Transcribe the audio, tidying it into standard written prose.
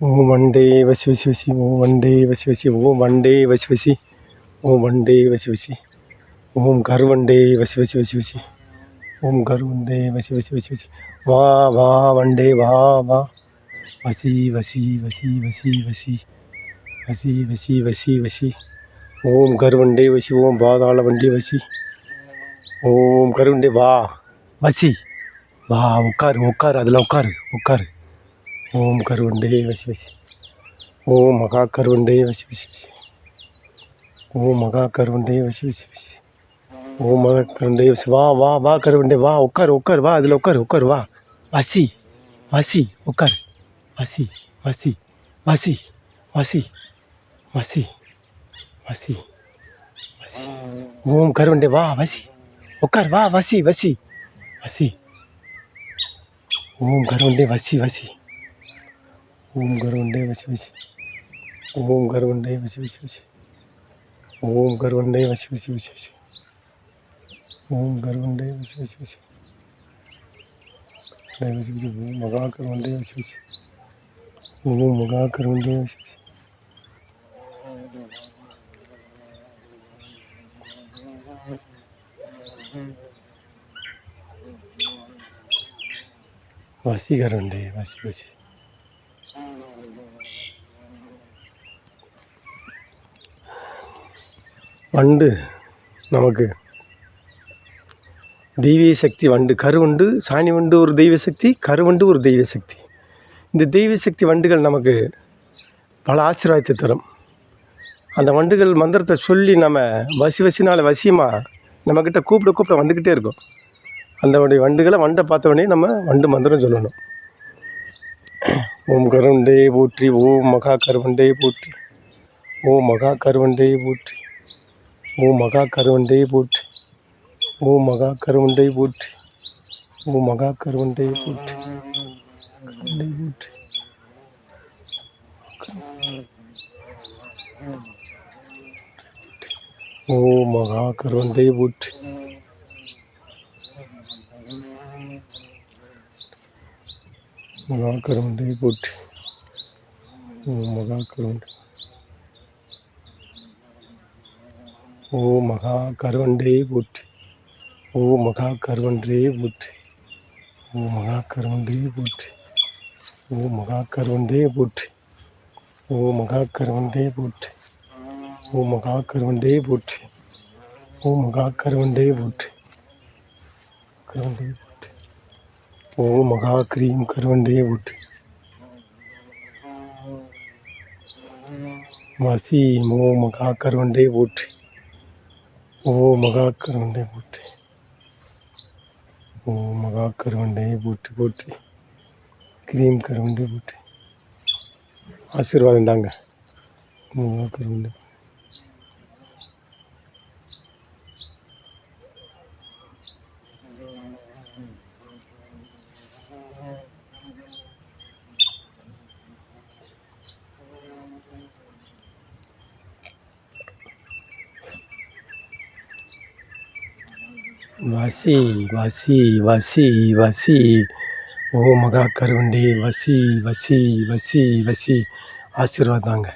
ஓம் வண்டே வசி வசி வசி ஓம் வண்டே வசி வசி ஓம் வண்டே வசி வசி ஓம் வண்டே வசி வசி ஓம் கருவண்டே வசி வசி வசி வசி ஓம் கருவண்டே வசி வசி வசி வசி வா வா வண்டே வா வா வசி வசி வசி வசி வசி வசி வசி வசி வசி ஓம் கருவண்டே வசி ஓம் பாதாள வண்டே வசி ஓம் கருவண்டே வா வசி வா உட்காரு உட்காரு அதில் உட்காரு உட்காரு ஓம் கருவண்டே வசி வசி ஓம் மகா கருவண்டே வசி வசி வசி ஓம் மகா கருவண்டே வசி வசி வசி ஓம் மகா கருவண்டே வசி வா வா வா கருவண்டே வா உட்காரு உட்காரு வா அதில் உட்காரு உட்காரு வா வசி வசி உட்காரு வசி வசி வசி வசி வசி வசி வசி ஓம் கருவண்டே வா வசி உட்காரு வா வசி வசி வசி ஓம் கருவண்டே வசி வசி ஓம் கருவண்டே வசி வசி ஓம் கருவண்டே வசி வசி வசி ஓம் கருவண்டே வசி வசி வசி வசி ஓம் கருவண்டே வசி வசி வசி வசி வசி ஓம் மகா கருவண்டே வசி வசி ஓம் மகா கருவண்டே வசி வசி வசி கருவண்டே வசி வசி வண்டு நமக்கு தெய்வீக சக்தி வண்டு கருவண்டு சாணி வண்டு ஒரு தெய்வ சக்தி கருவண்டு ஒரு தெய்வ சக்தி. இந்த தெய்வ சக்தி வண்டுகள் நமக்கு பல ஆசீர்வாதத்தை தரும். அந்த வண்டுகள் மந்திரத்தை சொல்லி நம்ம வசி வசினால் வசியமாக நம்மக்கிட்ட கூப்பிட கூப்பிட வந்துக்கிட்டே இருக்கும். அந்த வண்டுகளை வண்டை பார்த்தோடனே நம்ம வண்டு மந்திரம் சொல்லணும். ஓம் கருவண்டே போற்றி ஓம் மகா கருவண்டே போற்றி ஓம் மகா கருவண்டே போற்றி ஓம் மகா கருவண்டே போற்றி ஓம் மகா கருவண்டே போற்றி ஓம் மகா கருவண்டே போற்றி கருவண்டே போற்றி ஓம் மகா கருவண்டே போற்றி மகா கருவண்டே போற்றி ஓம் மகா கருவண்டே ஓம் மகா கருவண்டே போற்றி ஓம் மகா கருவண்டே போற்றி ஓம் மகா கருவண்டே போற்றி ஓம் மகா கருவண்டே போற்றி ஓம் மகா கருவண்டே போற்றி ஓம் மகா கருவண்டே போற்றி ஓம் மகா கருவண்டே போற்றி கருவண்டே போற்றி ஓம் மகா கிரீம் கருவண்டே போற்றி வசி ஓம் மகா கருவண்டே போற்றி ஓம் மகா கருவண்டே போற்றி ஓம் மகா கருவண்டே போற்றி போற்றி கிரீம் கருவண்டே போற்றி ஆசீர்வாதம் தாங்க. மகா கருவண்டே வசி வசி வசி வசி ஓம் மகா கருவண்டே வசி வசி வசி வசி ஆசீர்வாதம் தாங்க.